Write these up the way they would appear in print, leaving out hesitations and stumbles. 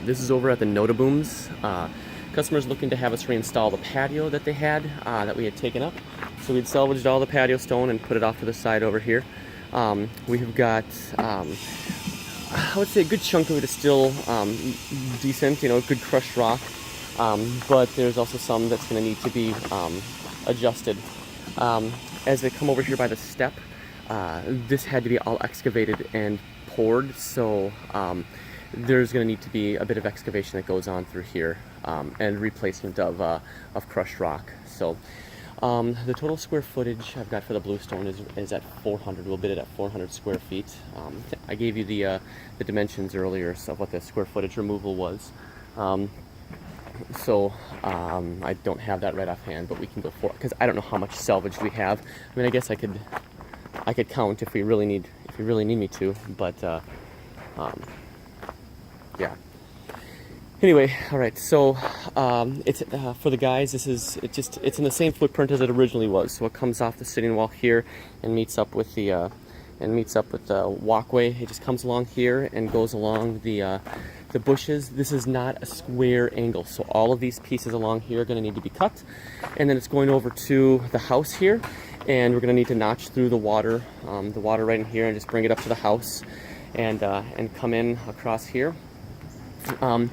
This is over at the Notebooms. Customers looking to have us reinstall the patio that they had, that we had taken up. So we'd salvaged all the patio stone and put it off to the side over here. We have got, I would say a good chunk of it is still decent, you know, good crushed rock. But there's also some that's going to need to be adjusted. As they come over here by the step, this had to be all excavated and poured, so there's going to need to be a bit of excavation that goes on through here, and replacement of crushed rock. So the total square footage I've got for the bluestone is at 400. We'll bid it at 400 square feet. I gave you the dimensions earlier of what the square footage removal was. So I don't have that right offhand, but we can go for it because I don't know how much salvage we have. I mean, I guess I could count if we really need me to, but yeah. Anyway, all right. So it's for the guys. It's in the same footprint as it originally was. So it comes off the sitting wall here and meets up with the walkway. It just comes along here and goes along the bushes. This is not a square angle, so all of these pieces along here are going to need to be cut, and then it's going over to the house here, and we're going to need to notch through the water right in here and just bring it up to the house, and come in across here. And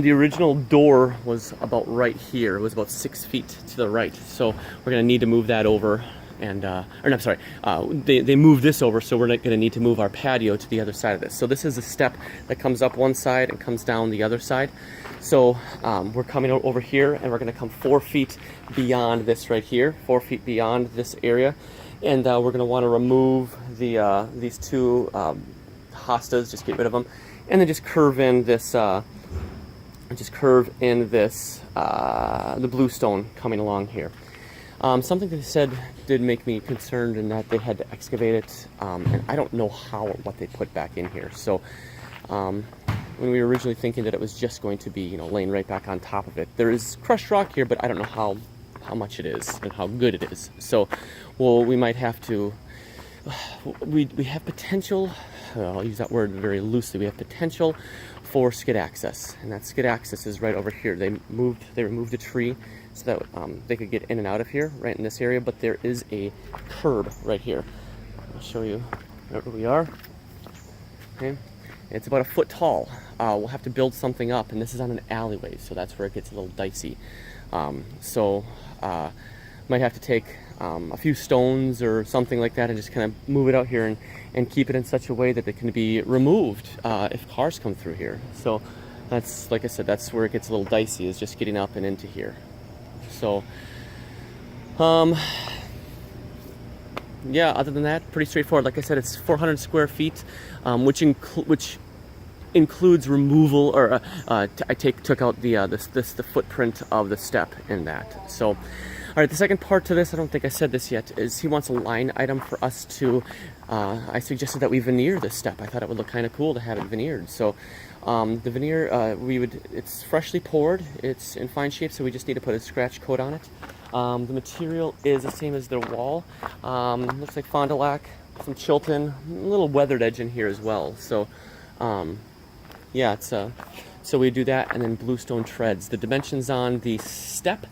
the original door was about right here. It was about 6 feet to the right, so we're going to need to move that over. And or no, I'm sorry, they moved this over, so we're not going to need to move our patio to the other side of this. So this is a step that comes up one side and comes down the other side. So we're coming over here, and we're going to come 4 feet beyond this right here, 4 feet beyond this area, and we're going to want to remove these two hostas, just get rid of them, and then just curve in this, the bluestone coming along here. Something that they said did make me concerned in that they had to excavate it, and I don't know how or what they put back in here. So when we were originally thinking that it was just going to be, you know, laying right back on top of it, there is crushed rock here, but I don't know how much it is and how good it is. So, well, we might have to. We have potential. I'll use that word very loosely. We have potential for skid access, and that skid access is right over here. They removed a tree so that they could get in and out of here, right in this area. But there is a curb right here. I'll show you where we are. Okay, it's about 1 foot tall. We'll have to build something up, and this is on an alleyway, so that's where it gets a little dicey. Might have to take a few stones or something like that and just kind of move it out here and keep it in such a way that it can be removed if cars come through here. So that's, like I said, that's where it gets a little dicey, is just getting up and into here. So yeah, other than that, pretty straightforward. Like I said, it's 400 square feet, which includes removal, or I took out the footprint of the step in that. So all right, the second part to this, I don't think I said this yet, is he wants a line item for us to, I suggested that we veneer this step. I thought it would look kind of cool to have it veneered. So the veneer, it's freshly poured, it's in fine shape, so we just need to put a scratch coat on it. The material is the same as their wall. Looks like Fond du Lac, some Chilton, a little weathered edge in here as well. So yeah, it's so we do that, and then bluestone treads. The dimensions on the step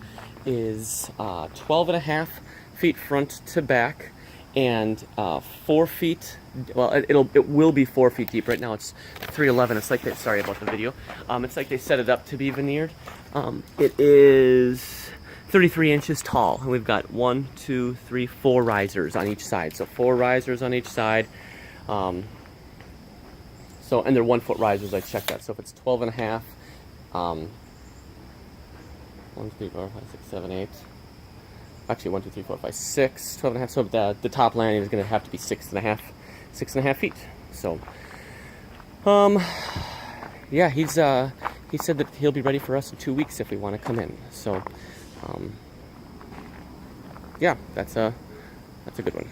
is 12.5 feet front to back, and 4 feet. Well, it will be 4 feet deep. Right now it's 311. It's like they, sorry about the video. It's like they set it up to be veneered. It is 33 inches tall, and we've got 1, 2, 3, 4 risers on each side. So 4 risers on each side. And they're 1 foot risers. I checked that. So if it's 12.5. 1, 2, 3, 4, 5, 6, 7, 8. Actually, 1, 2, 3, 4, 5, 6, 12.5. So the top landing is going to have to be 6.5 feet. So, yeah, he said that he'll be ready for us in 2 weeks if we want to come in. So, yeah, that's a good one.